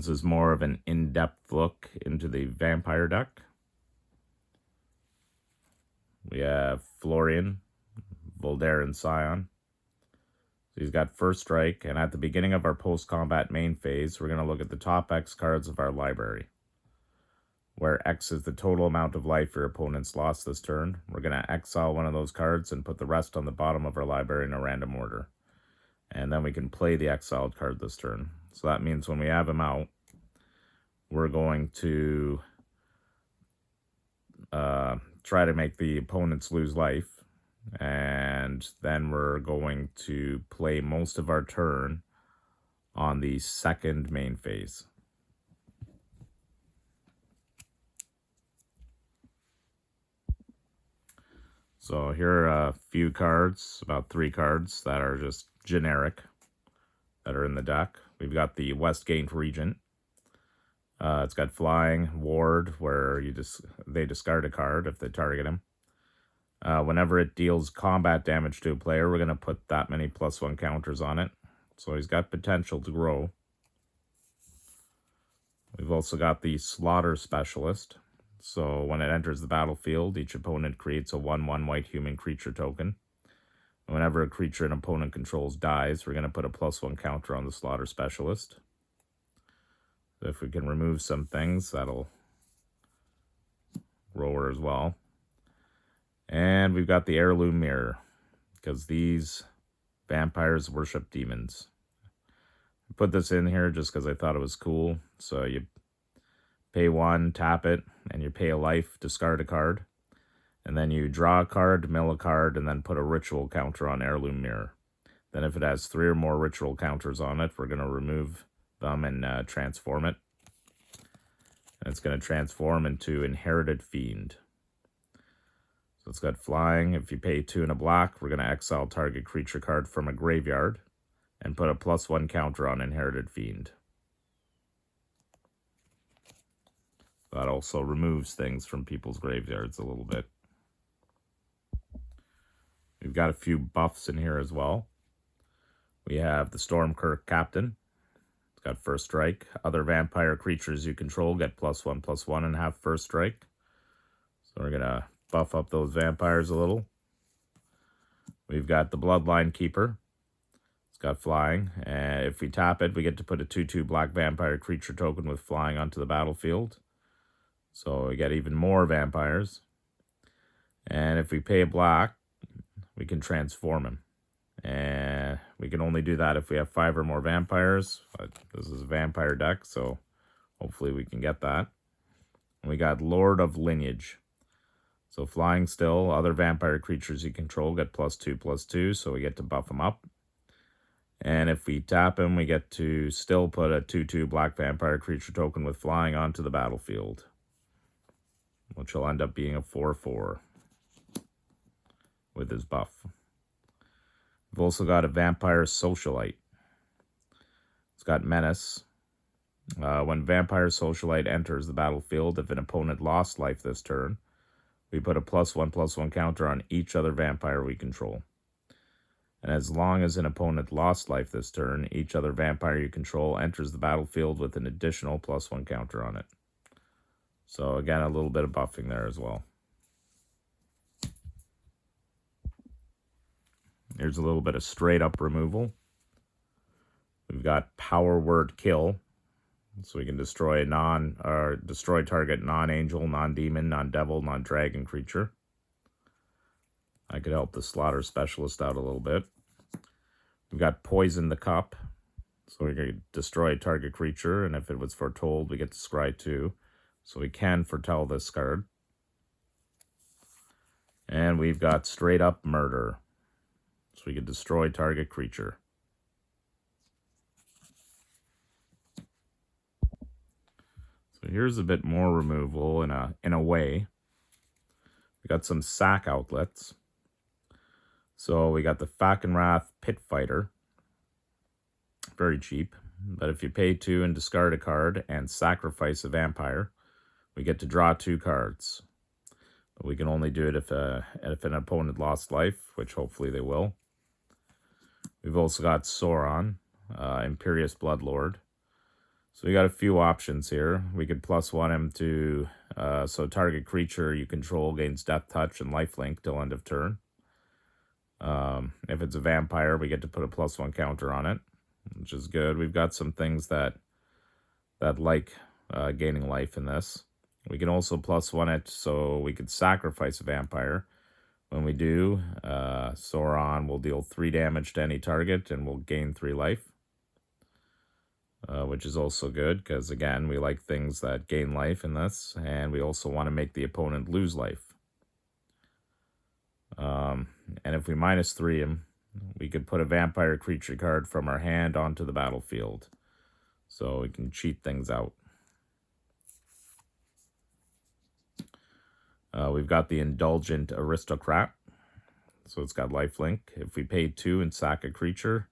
This is more of an in-depth look into the vampire deck. We have Florian Voldaren Scion. So he's got first strike, and at the beginning of our post-combat main phase, we're going to look at the top X cards of our library, where X is the total amount of life your opponent's lost this turn. We're going to exile one of those cards and put the rest on the bottom of our library in a random order. And then we can play the exiled card this turn. So that means when we have him out, we're going to try to make the opponents lose life. And then we're going to play most of our turn on the second main phase. So here are a few cards, about 3 cards that are just generic that are in the deck. We've got the Westgate Regent. It's got Flying, Ward, where they discard a card if they target him. Whenever it deals combat damage to a player, we're going to put that many +1 counters on it. So he's got potential to grow. We've also got the Slaughter Specialist. So when it enters the battlefield, each opponent creates a 1/1 white human creature token. And whenever a creature an opponent controls dies, we're going to put a +1 counter on the Slaughter Specialist. So if we can remove some things, that'll grow her as well. And we've got the Heirloom Mirror, because these vampires worship demons. I put this in here just because I thought it was cool. So you pay 1, tap it, and you pay a life, discard a card. And then you draw a card, mill a card, and then put a ritual counter on Heirloom Mirror. Then if it has 3 or more ritual counters on it, we're going to remove them and transform it. And it's going to transform into Inherited Fiend. So it's got Flying. If you pay 2 and a black, we're going to exile target creature card from a graveyard and put a +1 counter on Inherited Fiend. That also removes things from people's graveyards a little bit. We've got a few buffs in here as well. We have the Stormkirk Captain. It's got first strike. Other vampire creatures you control get +1/+1 and have first strike. So we're going to buff up those vampires a little. We've got the Bloodline Keeper. It's got Flying. And if we tap it, we get to put a 2/2 black vampire creature token with Flying onto the battlefield. So we get even more vampires. And if we pay a black, we can transform him. And we can only do that if we have 5 or more vampires. But this is a vampire deck, so hopefully we can get that. And we got Lord of Lineage. So Flying still, other vampire creatures you control get +2/+2, so we get to buff them up. And if we tap him, we get to still put a 2/2 black vampire creature token with Flying onto the battlefield, which will end up being a 4/4 with his buff. We've also got a Vampire Socialite. It's got Menace. When Vampire Socialite enters the battlefield, if an opponent lost life this turn, we put a +1/+1 counter on each other vampire we control. And as long as an opponent lost life this turn, each other vampire you control enters the battlefield with an additional +1 counter on it. So again, a little bit of buffing there as well. Here's a little bit of straight up removal. We've got Power Word Kill. So we can destroy destroy target non-angel, non-demon, non-devil, non-dragon creature. I could help the Slaughter Specialist out a little bit. We've got Poison the Cup. So we can destroy target creature, and if it was foretold, we get to scry 2. So we can foretell this card. And we've got Straight Up Murder. So we can destroy target creature. So here's a bit more removal in a way. We got some sack outlets. So we got the Falkenrath Pit Fighter. Very cheap. But if you pay 2 and discard a card and sacrifice a vampire, we get to draw 2 cards. But we can only do it if an opponent lost life, which hopefully they will. We've also got Sauron, Imperious Bloodlord. So we got a few options here. We could +1 him to, so target creature you control gains Death Touch and Lifelink till end of turn. If it's a vampire, we get to put a +1 counter on it, which is good. We've got some things that like gaining life in this. We can also +1 it so we could sacrifice a vampire. When we do, Sauron will deal 3 damage to any target and will gain 3 life. Which is also good because, again, we like things that gain life in this, and we also want to make the opponent lose life. And if we -3 him, we could put a vampire creature card from our hand onto the battlefield. So we can cheat things out. We've got the Indulgent Aristocrat. So it's got lifelink. If we pay 2 and sack a creature,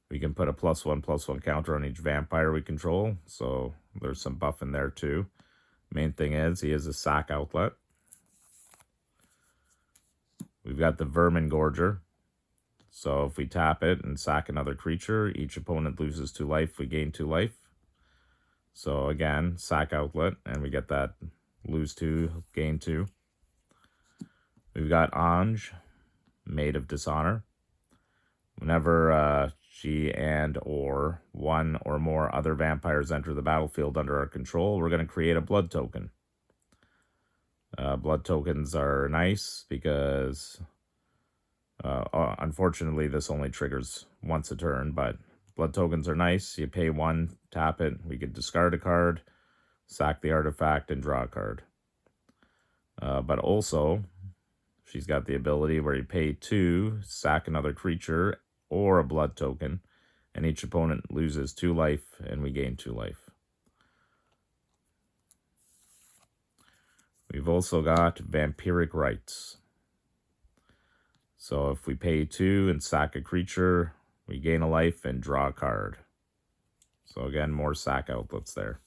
we can put a +1/+1 counter on each vampire we control. So there's some buff in there too. Main thing is he is a sack outlet. We've got the Vermin Gorger. So if we tap it and sack another creature, each opponent loses 2 life. We gain 2 life. So again, sack outlet, and we get that lose 2, gain 2. We've got Ange, Maid of Dishonor. Whenever she and/or one or more other vampires enter the battlefield under our control, we're going to create a blood token. Blood tokens are nice because, unfortunately, this only triggers once a turn, but blood tokens are nice. You pay 1, tap it, we could discard a card, sack the artifact, and draw a card. But also, she's got the ability where you pay 2, sack another creature, or a blood token, and each opponent loses 2 life, and we gain 2 life. We've also got Vampiric Rites. So if we pay 2 and sack a creature, we gain a life and draw a card. So again, more sack outlets there.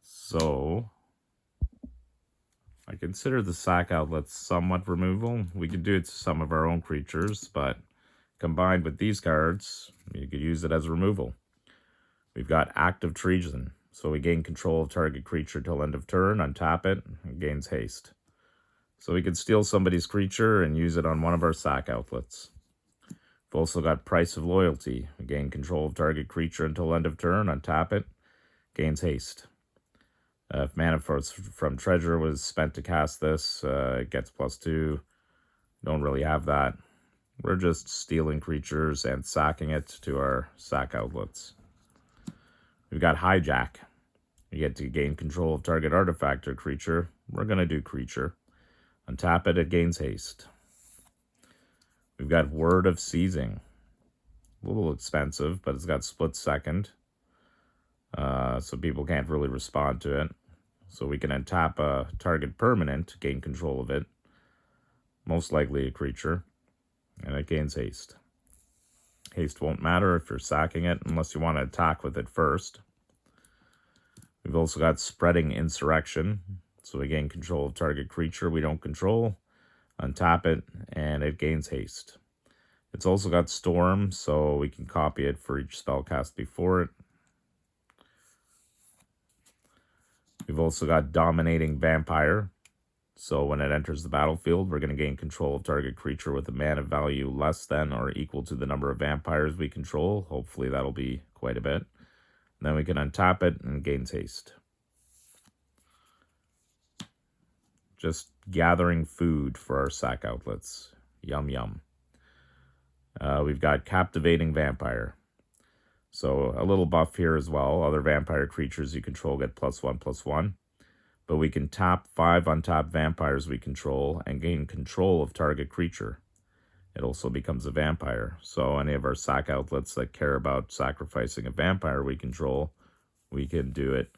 So I consider the sack outlets somewhat removal. We could do it to some of our own creatures, but combined with these cards, you could use it as removal. We've got Active Treason. So we gain control of target creature till end of turn, untap it, and gains haste. So we could steal somebody's creature and use it on one of our sack outlets. We've also got Price of Loyalty. We gain control of target creature until end of turn, untap it, gains haste. If mana from Treasure was spent to cast this, it gets +2. Don't really have that. We're just stealing creatures and sacking it to our sack outlets. We've got Hijack. You get to gain control of target artifact or creature. We're going to do creature. Untap it, it gains haste. We've got Word of Seizing. A little expensive, but it's got split second. So people can't really respond to it. So we can untap a target permanent, gain control of it. Most likely a creature. And it gains haste. Haste won't matter if you're sacking it unless you want to attack with it first. We've also got Spreading Insurrection. So we gain control of target creature we don't control. Untap it, and it gains haste. It's also got Storm, so we can copy it for each spell cast before it. We've also got Dominating Vampire. So when it enters the battlefield, we're going to gain control of target creature with a mana value less than or equal to the number of vampires we control. Hopefully that'll be quite a bit. And then we can untap it and gains haste. Just gathering food for our sack outlets. Yum, yum. We've got Captivating Vampire. So a little buff here as well. Other vampire creatures you control get +1/+1. But we can tap 5 untapped vampires we control and gain control of target creature. It also becomes a vampire. So any of our sack outlets that care about sacrificing a vampire we control, we can do it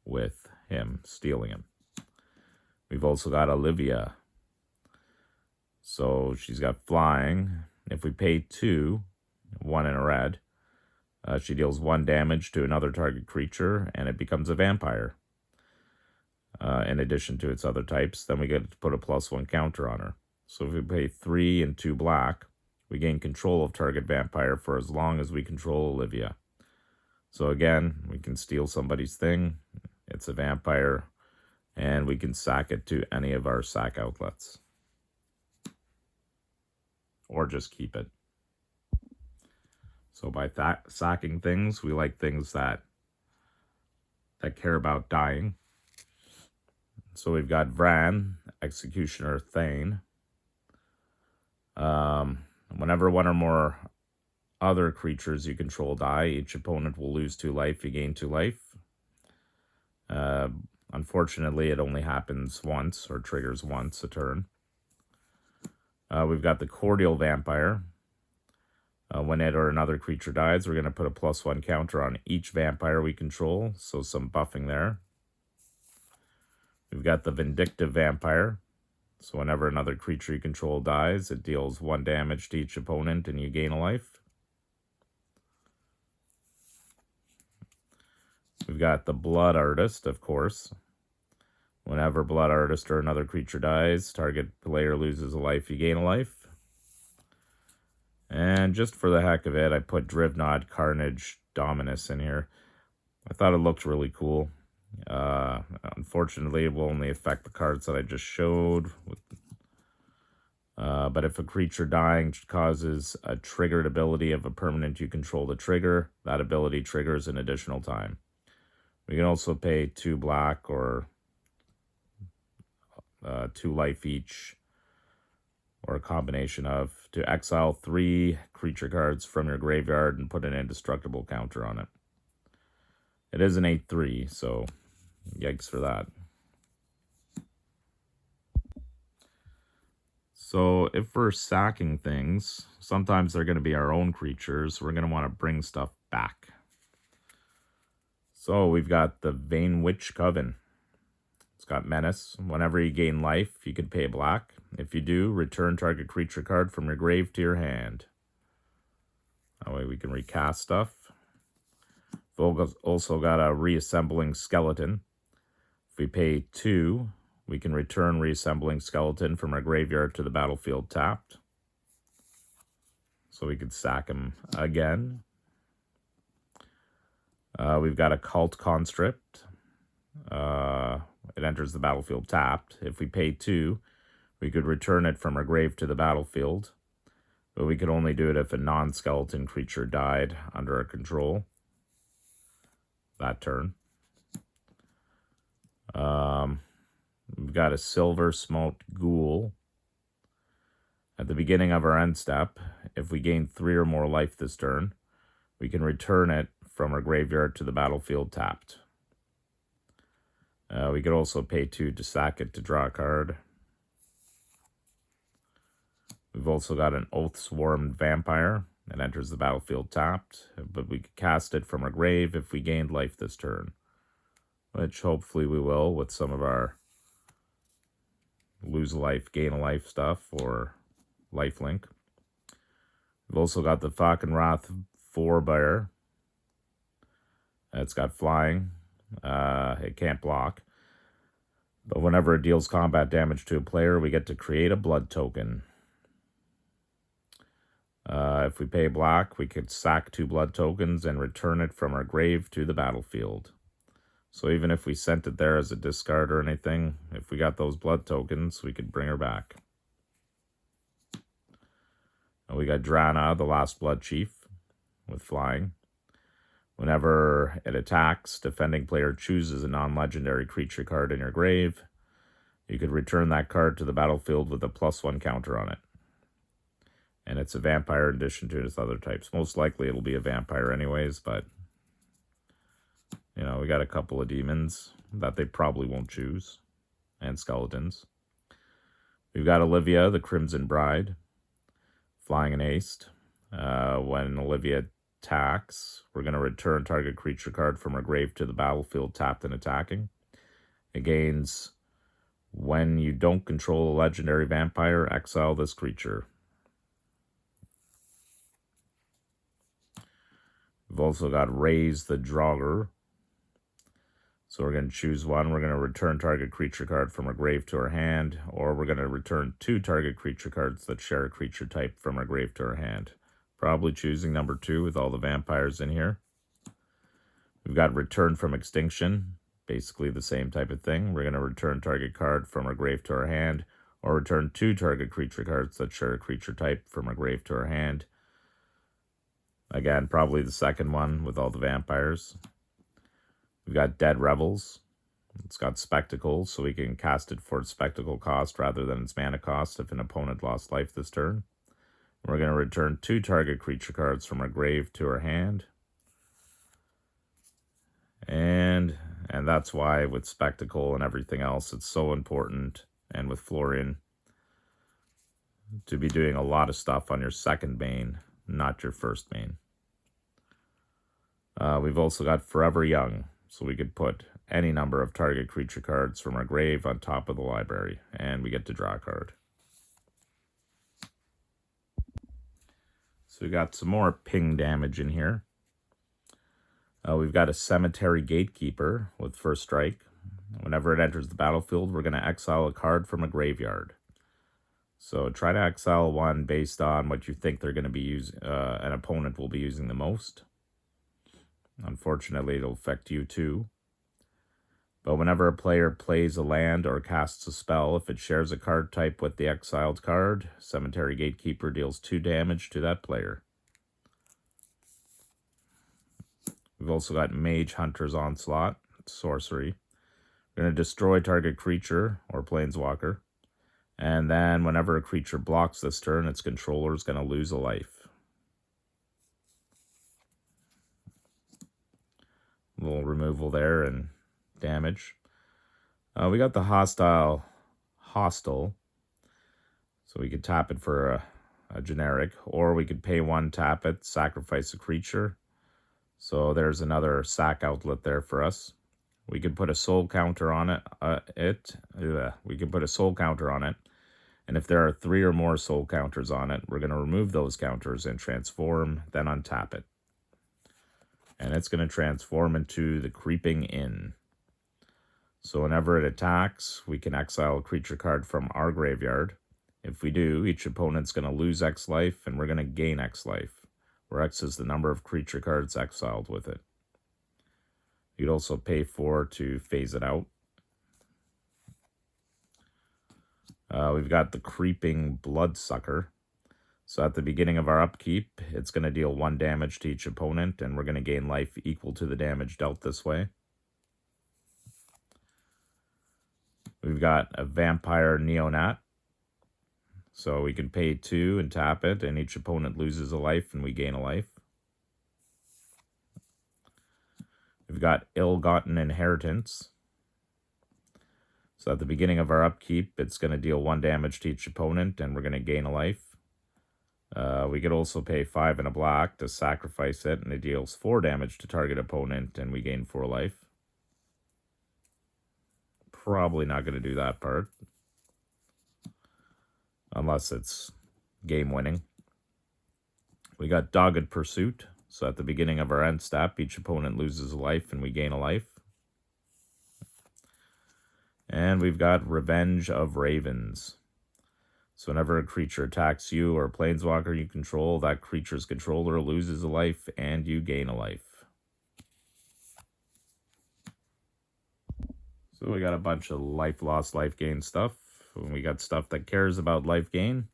with him, stealing him. We've also got Olivia. So she's got flying. If we pay 2, 1 in a red, she deals 1 damage to another target creature, and it becomes a vampire. In addition to its other types, then we get to put a +1 counter on her. So if we pay 3 and 2 black, we gain control of target vampire for as long as we control Olivia. So again, we can steal somebody's thing. It's a vampire, and we can sack it to any of our sack outlets. Or just keep it. So by sacking things, we like things that care about dying. So we've got Vran, Executioner Thane. Whenever one or more other creatures you control die, each opponent will lose 2 life. You gain 2 life. Unfortunately, it only happens once, or triggers once a turn. We've got the Cordial Vampire. When it or another creature dies, we're going to put a +1 counter on each vampire we control, so some buffing there. We've got the Vindictive Vampire. So whenever another creature you control dies, it deals 1 damage to each opponent and you gain a life. We've got the Blood Artist, of course. Whenever Blood Artist or another creature dies, target player loses a life, you gain a life. And just for the heck of it, I put Drivnod Carnage Dominus in here. I thought it looked really cool. Unfortunately, it will only affect the cards that I just showed. But if a creature dying causes a triggered ability of a permanent you control to trigger, that ability triggers an additional time. We can also pay 2 black or 2 life each, or a combination of, to exile 3 creature cards from your graveyard and put an indestructible counter on it. It is an 8/3, so yikes for that. So if we're sacking things, sometimes they're going to be our own creatures. We're going to want to bring stuff back. So we've got the Vain Witch Coven. It's got Menace. Whenever you gain life, you can pay black. If you do, return target creature card from your grave to your hand. That way we can recast stuff. We've also got a Reassembling Skeleton. If we pay 2, we can return Reassembling Skeleton from our graveyard to the battlefield tapped. So we could sack him again. We've got a Cult Conscript. It enters the battlefield tapped. If we pay 2, we could return it from our grave to the battlefield. But we could only do it if a non-skeleton creature died under our control that turn. We've got a Silver Smote Ghoul. At the beginning of our end step, if we gain 3 or more life this turn, we can return it from our graveyard to the battlefield tapped. We could also pay 2 to sack it to draw a card. We've also got an Oath-Sworn Vampire. It enters the battlefield tapped, but we could cast it from our grave if we gained life this turn, which hopefully we will with some of our lose a life, gain a life stuff, or lifelink. We've also got the Falkenrath Forebear. It's got flying. It can't block. But whenever it deals combat damage to a player, we get to create a blood token. If we pay black, we could sack 2 blood tokens and return it from our grave to the battlefield. So even if we sent it there as a discard or anything, if we got those blood tokens, we could bring her back. And we got Drana, the Last Blood Chief, with flying. Whenever it attacks, defending player chooses a non-legendary creature card in your grave. You could return that card to the battlefield with a +1 counter on it. And it's a vampire in addition to its other types. Most likely it'll be a vampire anyways, but you know, we got a couple of demons that they probably won't choose, and skeletons. We've got Olivia, the Crimson Bride, flying and haste. When Olivia attacks, we're going to return target creature card from her grave to the battlefield tapped and attacking. It gains, when you don't control a legendary vampire, exile this creature. We've also got Raise the Draugr. So we're going to choose one. We're going to return target creature card from our grave to our hand, or we're going to return 2 target creature cards that share a creature type from our grave to our hand. Probably choosing number 2 with all the vampires in here. got Return from Extinction, basically the same type of thing. We're going to return target card from our grave to our hand, or return 2 target creature cards that share a creature type from our grave to our hand. Again, probably the second one with all the vampires. We've got Dead Rebels. It's got Spectacle, so we can cast it for its Spectacle cost rather than its mana cost if an opponent lost life this turn. We're going to return 2 target creature cards from our grave to our hand. And that's why with Spectacle and everything else, it's so important, and with Florian, to be doing a lot of stuff on your second main, not your first main. We've also got Forever Young, so we could put any number of target creature cards from our grave on top of the library, and we get to draw a card. So we got some more ping damage in here. We've got a Cemetery Gatekeeper with first strike. Whenever it enters the battlefield, we're going to exile a card from a graveyard. So try to exile one based on what you think they're going to be using. An opponent will be using the most. Unfortunately, it'll affect you too. But whenever a player plays a land or casts a spell, if it shares a card type with the exiled card, Cemetery Gatekeeper deals 2 damage to that player. We've also got Mage Hunter's Onslaught, sorcery. We're going to destroy target creature or planeswalker. And then whenever a creature blocks this turn, its controller is going to lose a life. A little removal there and damage. We got the Hostile, so we could tap it for a generic, or we could pay 1, tap it, sacrifice a creature. So there's another sack outlet there for us. We could put a soul counter on it. We could put a soul counter on it. And if there are 3 or more soul counters on it, we're going to remove those counters and transform, then untap it. And it's going to transform into the Creeping Inn. So whenever it attacks, we can exile a creature card from our graveyard. If we do, each opponent's going to lose X life, and we're going to gain X life, where X is the number of creature cards exiled with it. You'd also pay 4 to phase it out. We've got the Creeping Bloodsucker. So at the beginning of our upkeep, it's going to deal 1 damage to each opponent, and we're going to gain life equal to the damage dealt this way. We've got a Vampire Neonat. So we can pay 2 and tap it, and each opponent loses a life, and we gain a life. We've got Ill-Gotten Inheritance. So at the beginning of our upkeep, it's going to deal 1 damage to each opponent, and we're going to gain a life. We could also pay 5 and a black to sacrifice it, and it deals 4 damage to target opponent, and we gain 4 life. Probably not going to do that part, unless it's game winning. We got Dogged Pursuit. So at the beginning of our end step, each opponent loses a life, and we gain a life. And we've got Revenge of Ravens. So whenever a creature attacks you or a planeswalker you control, that creature's controller loses a life and you gain a life. So we got a bunch of life loss, life gain stuff. We got stuff that cares about life gain.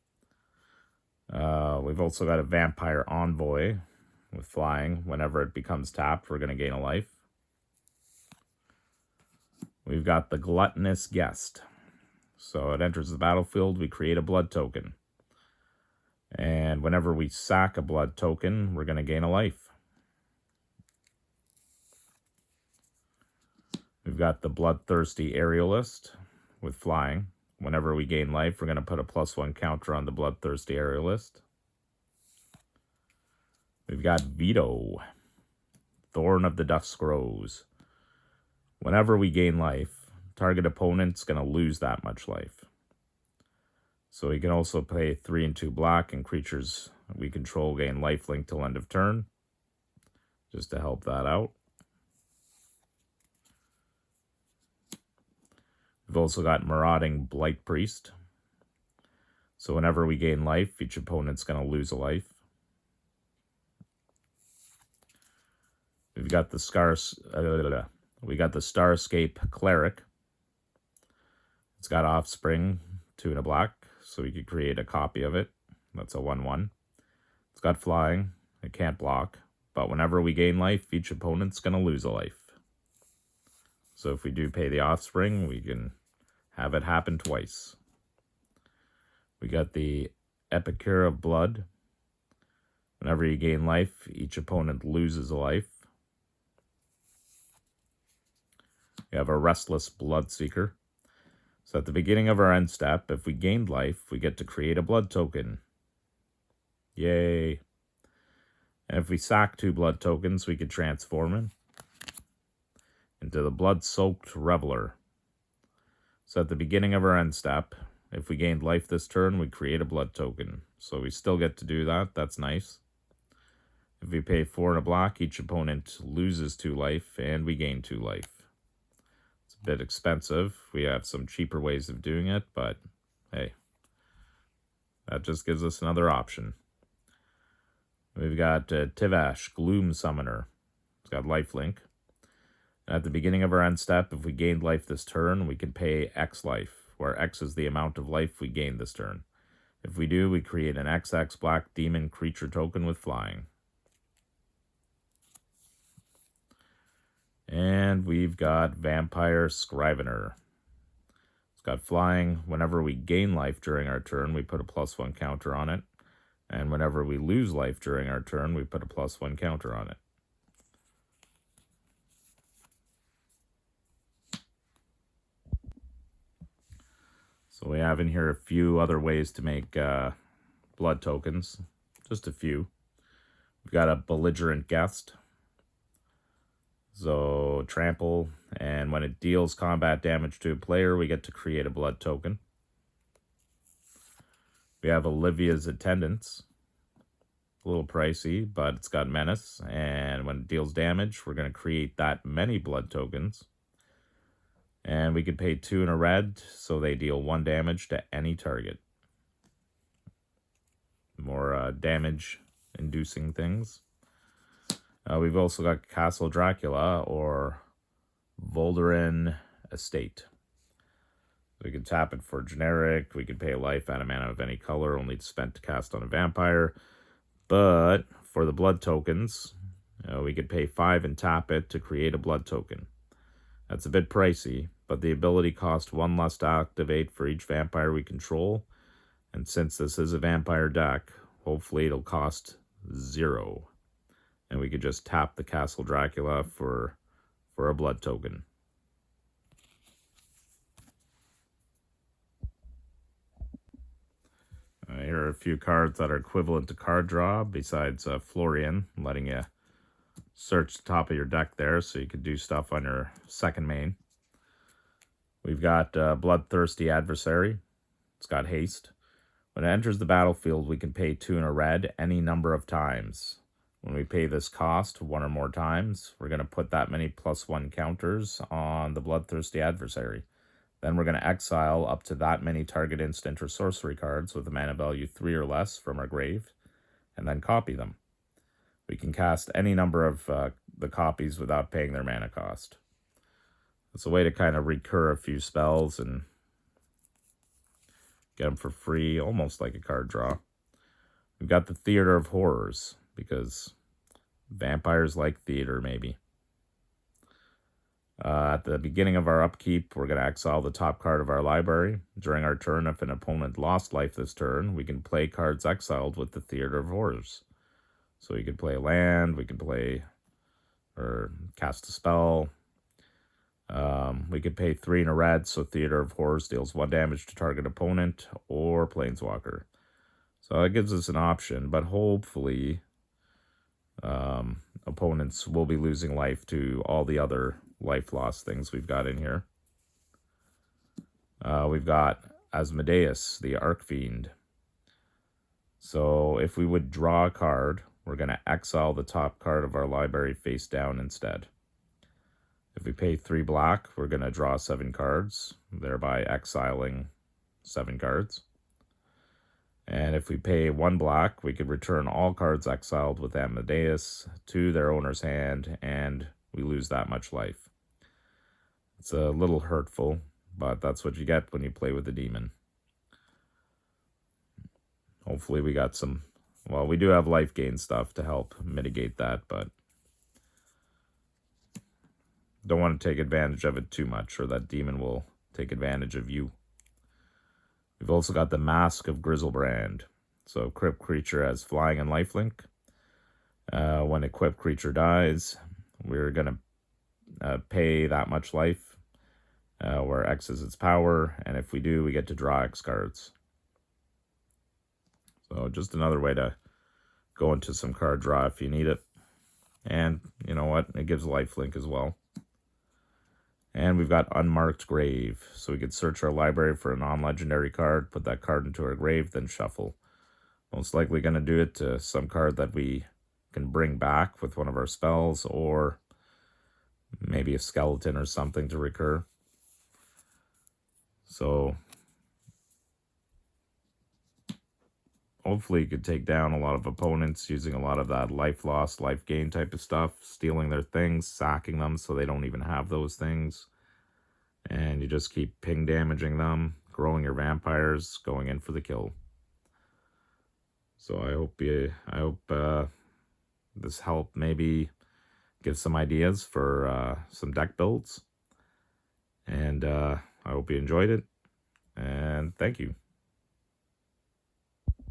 We've also got a Vampire Envoy with flying. Whenever it becomes tapped, we're going to gain a life. We've got the Gluttonous Guest. So it enters the battlefield, we create a blood token. And whenever we sack a blood token, we're going to gain a life. We've got the Bloodthirsty Aerialist with flying. Whenever we gain life, we're going to put a +1 counter on the Bloodthirsty Aerialist. We've got Veto, Thorn of the Dusk Rose. Whenever we gain life, target opponent's going to lose that much life. So we can also pay 3 and 2 black, and creatures we control gain lifelink till end of turn, just to help that out. We've also got Marauding Blight Priest. So whenever we gain life, each opponent's going to lose a life. We've got the Starscape Cleric. It's got Offspring, 2 and a black, so we could create a copy of it. That's a 1/1. It's got Flying. It can't block, but whenever we gain life, each opponent's going to lose a life. So if we do pay the Offspring, we can have it happen twice. We got the Epicure of Blood. Whenever you gain life, each opponent loses a life. We have a Restless Bloodseeker. So at the beginning of our end step, if we gained life, we get to create a blood token. Yay. And if we sack 2 blood tokens, we could transform it into the Blood-Soaked Reveler. So at the beginning of our end step, if we gained life this turn, we create a blood token. So we still get to do that. That's nice. If we pay 4 and a black, each opponent loses 2 life, and we gain 2 life. It's a bit expensive. We have some cheaper ways of doing it, but hey, that just gives us another option. We've got Tivash, Gloom Summoner. It's got lifelink. At the beginning of our end step, if we gained life this turn, we can pay X life, where X is the amount of life we gained this turn. If we do, we create an XX black demon creature token with Flying. And we've got Vampire Scrivener. It's got Flying. Whenever we gain life during our turn, we put a +1 counter on it. And whenever we lose life during our turn, we put a +1 counter on it. So we have in here a few other ways to make blood tokens. Just a few. We've got a Belligerent Guest. So trample, and when it deals combat damage to a player, we get to create a blood token. We have Olivia's Attendants. A little pricey, but it's got menace, and when it deals damage, we're going to create that many blood tokens. And we could pay 2 and a red, so they deal 1 damage to any target. More damage-inducing things. We've also got Castle Dracula, or Voldaren Estate. We can tap it for generic. We can pay a life and a mana of any color, only spent to cast on a vampire. But for the blood tokens, we could pay 5 and tap it to create a blood token. That's a bit pricey, but the ability costs 1 less to activate for each vampire we control. And since this is a vampire deck, hopefully it'll cost 0. And we could just tap the Castle Dracula for a blood token. Here are a few cards that are equivalent to card draw, besides Florian, letting you search the top of your deck there so you could do stuff on your second main. We've got Bloodthirsty Adversary. It's got haste. When it enters the battlefield, we can pay 2 and a red any number of times. When we pay this cost 1 or more times, we're going to put that many +1 counters on the Bloodthirsty Adversary. Then we're going to exile up to that many target instant or sorcery cards with a mana value 3 or less from our grave, and then copy them. We can cast any number of the copies without paying their mana cost. It's a way to kind of recur a few spells and get them for free, almost like a card draw. We've got the Theater of Horrors, because vampires like theater, maybe. At the beginning of our upkeep, we're going to exile the top card of our library. During our turn, if an opponent lost life this turn, we can play cards exiled with the Theater of Horrors. So we could play a land, we could play or cast a spell. We could pay 3 and a red, so Theater of Horrors deals 1 damage to target opponent or Planeswalker. So that gives us an option, but hopefully opponents will be losing life to all the other life loss things we've got in here. We've got Asmodeus, the Archfiend. So if we would draw a card, we're going to exile the top card of our library face down instead. If we pay 3 black, we're going to draw 7 cards, thereby exiling 7 cards. And if we pay 1 black, we could return all cards exiled with Amadeus to their owner's hand, and we lose that much life. It's a little hurtful, but that's what you get when you play with the demon. Hopefully we got some... Well, we do have life gain stuff to help mitigate that, but don't want to take advantage of it too much, or that demon will take advantage of you. We've also got the Mask of Grizzlebrand. So equipped creature has flying and lifelink. When equipped creature dies, we're going to pay that much life, where X is its power, and if we do, we get to draw X cards. So just another way to go into some card draw if you need it. And you know what? It gives lifelink as well. And we've got Unmarked Grave. So we could search our library for a non-legendary card, put that card into our grave, then shuffle. Most likely going to do it to some card that we can bring back with one of our spells, or maybe a skeleton or something to recur. So hopefully you could take down a lot of opponents using a lot of that life loss, life gain type of stuff, stealing their things, sacking them so they don't even have those things. And you just keep ping damaging them, growing your vampires, going in for the kill. So I hope this helped maybe give some ideas for some deck builds. And I hope you enjoyed it. And thank you.